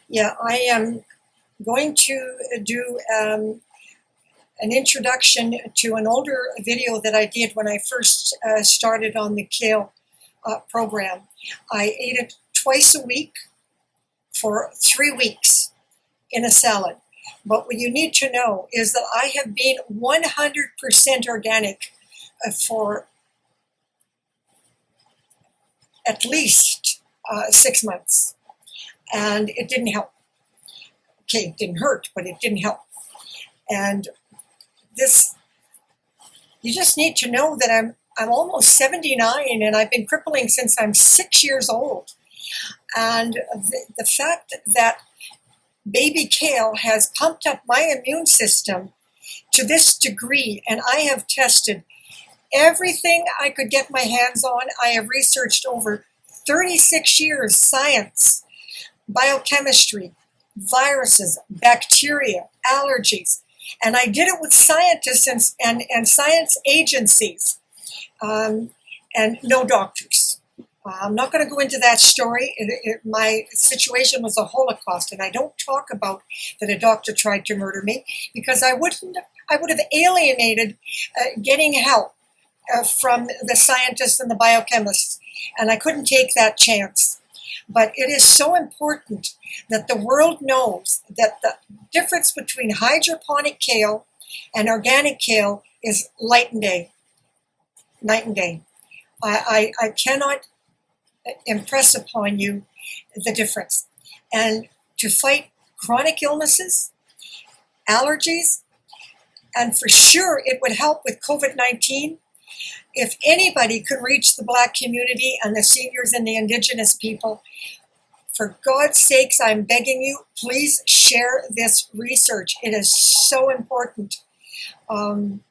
Yeah, I am going to do an introduction to an older video that I did when I first started on the KALE program. I ate it twice a week for 3 weeks in a salad. But what you need to know is that I have been 100% organic for at least 6 months, and it didn't help. Okay, it didn't hurt, but it didn't help. And this, you just need to know that I'm almost 79 and I've been crippling since I'm 6 years old. And the fact that baby kale has pumped up my immune system to this degree, and I have tested everything I could get my hands on. I have researched over 36 years, science, biochemistry, viruses, bacteria, allergies. And I did it with scientists and science agencies, and no doctors. I'm not going to go into that story. My situation was a Holocaust, and I don't talk about that a doctor tried to murder me, because I would have alienated getting help from the scientists and the biochemists, and I couldn't take that chance. But it is so important that the world knows that the difference between hydroponic kale and organic kale is night and day. Night and day. I cannot impress upon you the difference. And to fight chronic illnesses, allergies, and for sure it would help with COVID-19. If anybody could reach the Black community and the seniors and the Indigenous people, for God's sakes, I'm begging you, please share this research. It is so important. And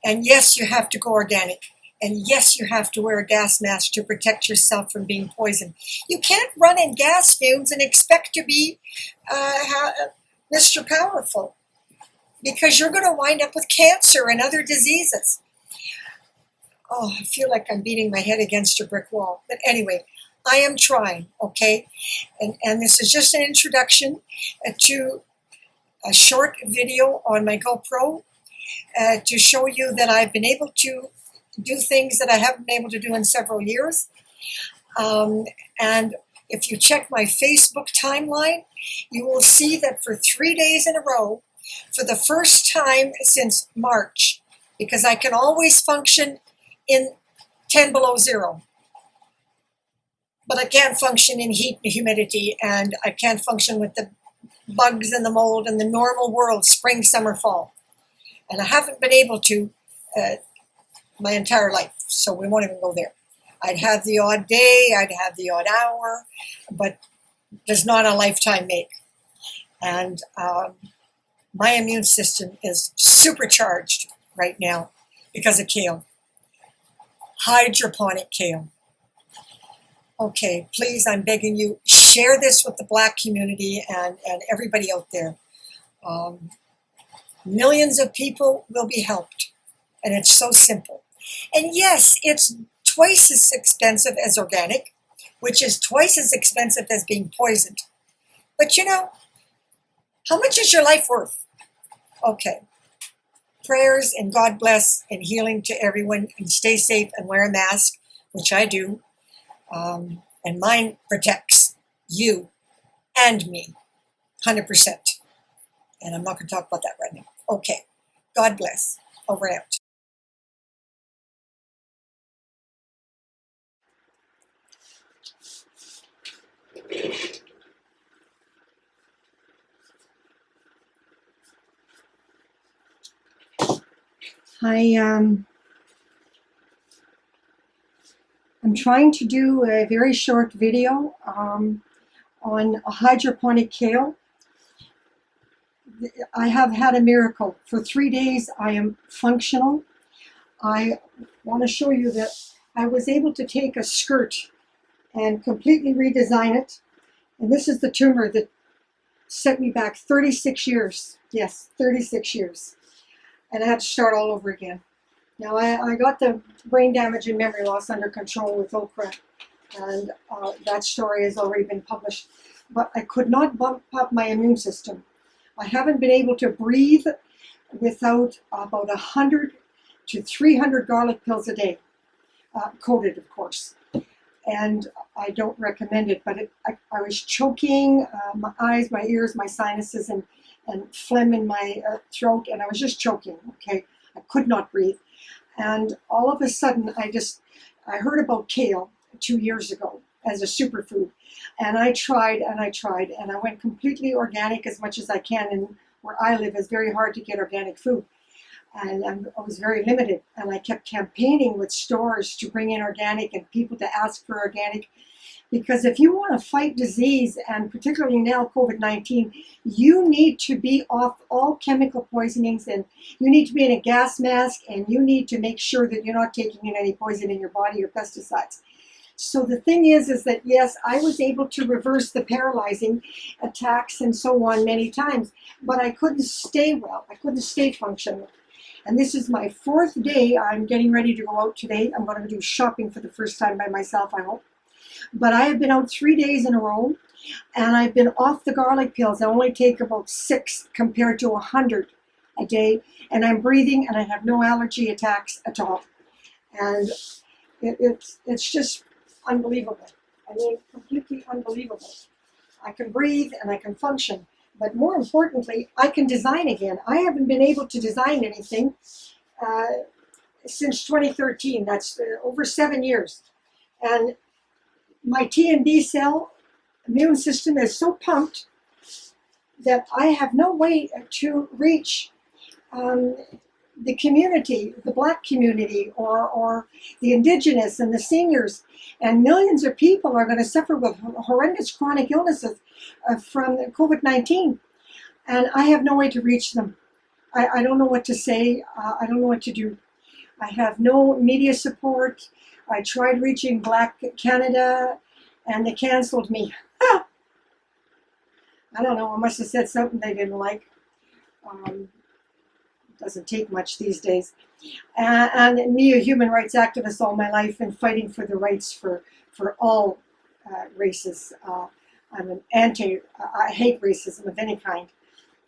yes, you have to go organic. And yes, you have to wear a gas mask to protect yourself from being poisoned. You can't run in gas fumes and expect to be Mr. Powerful, because you're going to wind up with cancer and other diseases. Oh, I feel like I'm beating my head against a brick wall. But anyway, I am trying, okay? And this is just an introduction to a short video on my GoPro to show you that I've been able to do things that I haven't been able to do in several years. And if you check my Facebook timeline, you will see that for 3 days in a row, for the first time since March, because I can always function in 10 below zero, but I can't function in heat and humidity, and I can't function with the bugs and the mold and the normal world, spring, summer, fall. And I haven't been able to my entire life, so we won't even go there. I'd have the odd day, I'd have the odd hour, but does not a lifetime make. And my immune system is supercharged right now because of kale. Hydroponic kale. Okay, please, I'm begging you, share this with the Black community and everybody out there. Millions of people will be helped, and it's so simple. And yes, it's twice as expensive as organic, which is twice as expensive as being poisoned. But you know, how much is your life worth? Okay. Prayers and God bless and healing to everyone, and stay safe and wear a mask, which I do. And mine protects you and me 100%. And I'm not going to talk about that right now. Okay. God bless. Over and out. I'm trying to do a very short video on hydroponic kale. I have had a miracle. For 3 days I am functional. I want to show you that I was able to take a skirt and completely redesign it. And this is the tumor that set me back 36 years. Yes, 36 years. And I had to start all over again. Now, I got the brain damage and memory loss under control with okra, and that story has already been published. But I could not bump up my immune system. I haven't been able to breathe without about 100 to 300 garlic pills a day, coated, of course. And I don't recommend it, but I was choking, my eyes, my ears, my sinuses, and phlegm in my throat, and I was just choking, okay? I could not breathe. And all of a sudden, I heard about kale 2 years ago as a superfood, and I tried, and I went completely organic as much as I can, and where I live is very hard to get organic food. And I was very limited, and I kept campaigning with stores to bring in organic and people to ask for organic, because if you want to fight disease, and particularly now COVID-19, you need to be off all chemical poisonings, and you need to be in a gas mask, and you need to make sure that you're not taking in any poison in your body or pesticides. So the thing is that yes, I was able to reverse the paralyzing attacks and so on many times, but I couldn't stay well. I couldn't stay functional. And this is my 4th day. I'm getting ready to go out today. I'm going to do shopping for the first time by myself, I hope. But I have been out 3 days in a row, and I've been off the garlic pills. I only take about 6 compared to 100 a day, and I'm breathing, and I have no allergy attacks at all. And it's just unbelievable. I mean, completely unbelievable. I can breathe, and I can function. But more importantly, I can design again. I haven't been able to design anything since 2013. That's over 7 years. And my T and B cell immune system is so pumped that I have no way to reach the community, the Black community, or the Indigenous and the seniors. And millions of people are going to suffer with horrendous chronic illnesses from COVID-19. And I have no way to reach them. I don't know what to say. I don't know what to do. I have no media support. I tried reaching Black Canada, and they canceled me. I don't know. I must have said something they didn't like. Doesn't take much these days. And me, a human rights activist all my life, and fighting for the rights for all races. I'm an I hate racism of any kind.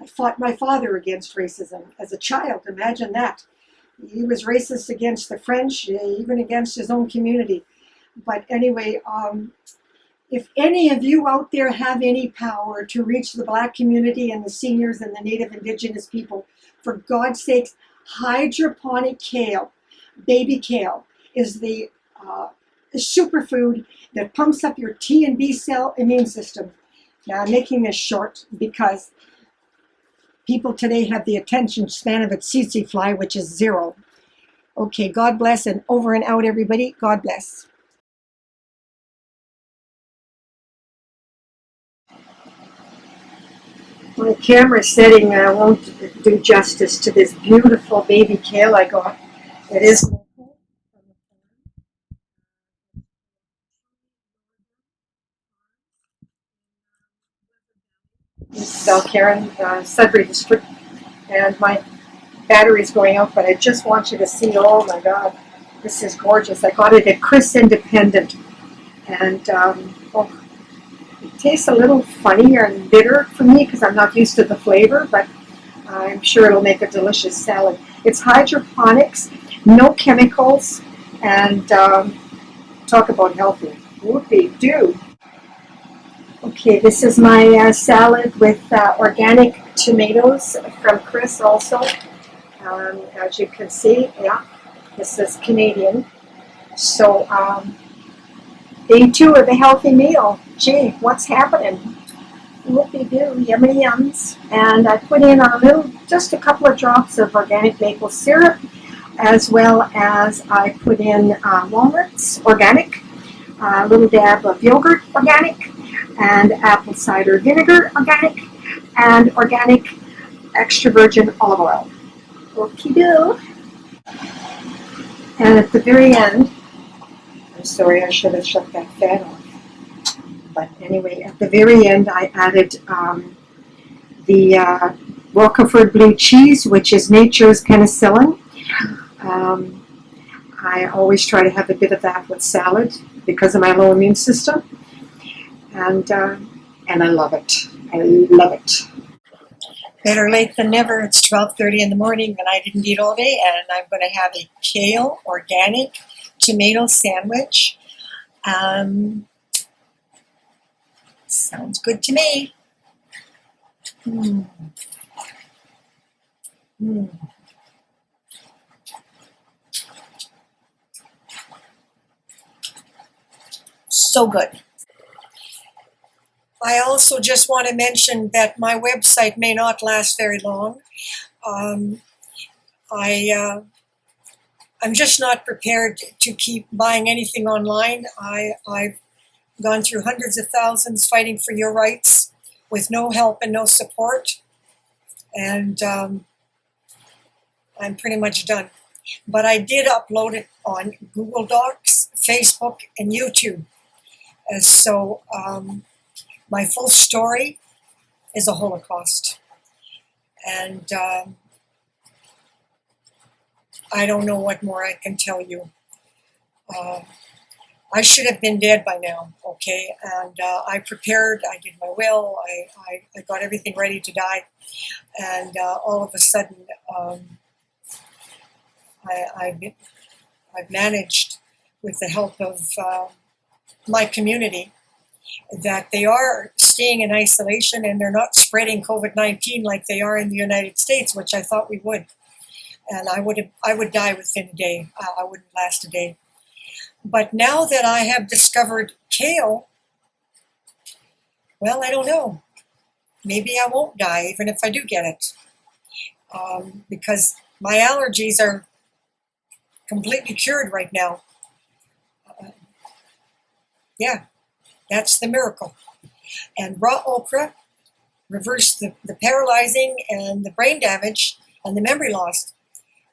I fought my father against racism as a child. Imagine that. He was racist against the French, even against his own community. But anyway, if any of you out there have any power to reach the Black community and the seniors and the Native Indigenous people, for God's sakes, hydroponic kale, baby kale, is the superfood that pumps up your T and B cell immune system. Now, I'm making this short because people today have the attention span of a tsetse fly, which is 0. Okay, God bless, and over and out, everybody. God bless. My camera setting won't do justice to this beautiful baby kale I got. It is Belcarin, Sudbury District, and my battery's going out, but I just want you to see, oh my God, this is gorgeous. I got it at Chris Independent, and it tastes a little funny and bitter for me because I'm not used to the flavor, but I'm sure it'll make a delicious salad. It's hydroponics, no chemicals, and talk about healthy. Whoopie-doo. Okay, this is my salad with organic tomatoes from Chris also. As you can see, yeah, this is Canadian. So, day 2 of the healthy meal. Gee, what's happening? Whoopie-doo, yummy yums. And I put in just a couple of drops of organic maple syrup, as well as I put in walnuts, organic, a little dab of yogurt, organic, and apple cider vinegar, organic, and organic extra virgin olive oil. Whoopie-doo. And at the very end, I'm sorry, I should have shut that fan off. But anyway, at the very end, I added the Roquefort blue cheese, which is nature's penicillin. I always try to have a bit of that with salad. because of my low immune system, and I love it. I love it. Better late than never. It's 12:30 in the morning, and I didn't eat all day, and I'm going to have a kale organic tomato sandwich. Sounds good to me. Mm. Mm. So good. I also just want to mention that my website may not last very long. Um, I'm just not prepared to keep buying anything online. I've gone through hundreds of thousands fighting for your rights with no help and no support, and I'm pretty much done. But I did upload it on Google Docs, Facebook, and YouTube. So my full story is a Holocaust. And I don't know what more I can tell you. I should have been dead by now, okay? And I prepared, I did my will, I got everything ready to die. And all of a sudden, I've managed, with the help of my community, that they are staying in isolation and they're not spreading COVID-19 like they are in the United States, which I thought we would. And I would die within a day. I wouldn't last a day. But now that I have discovered kale, well, I don't know. Maybe I won't die even if I do get it. Because my allergies are completely cured right now. Yeah, that's the miracle. And raw okra reversed the paralyzing and the brain damage and the memory loss.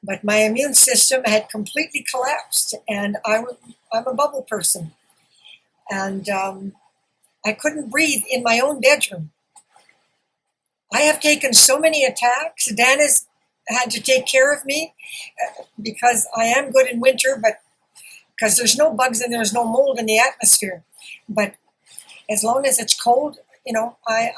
But my immune system had completely collapsed, and I'm a bubble person. And I couldn't breathe in my own bedroom. I have taken so many attacks. Dan has had to take care of me because I am good in winter, but because there's no bugs and there's no mold in the atmosphere. But as long as it's cold, I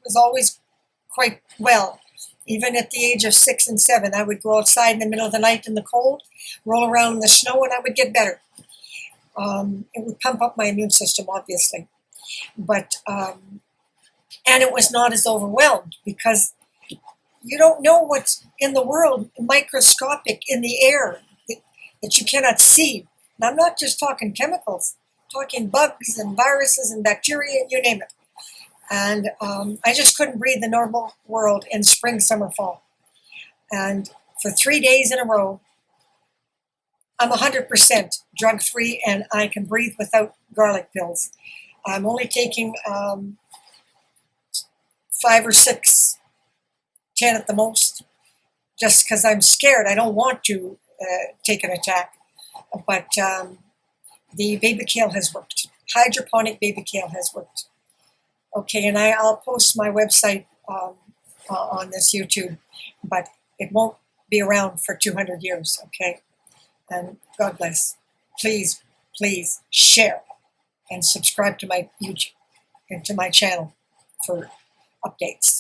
was always quite well. Even at the age of 6 and 7, I would go outside in the middle of the night in the cold, roll around in the snow, and I would get better. It would pump up my immune system, obviously. But, and it was not as overwhelmed because you don't know what's in the world, microscopic in the air that you cannot see. And I'm not just talking chemicals, I'm talking bugs and viruses and bacteria, you name it. And I just couldn't breathe the normal world in spring, summer, fall. And for 3 days in a row, I'm 100% drug-free and I can breathe without garlic pills. I'm only taking 5 or 6, 10 at the most, just because I'm scared. I don't want to take an attack. But the baby kale has worked. Hydroponic baby kale has worked. Okay, and I'll post my website on this YouTube, but it won't be around for 200 years, okay? And God bless. Please, please share and subscribe to my YouTube and to my channel for updates.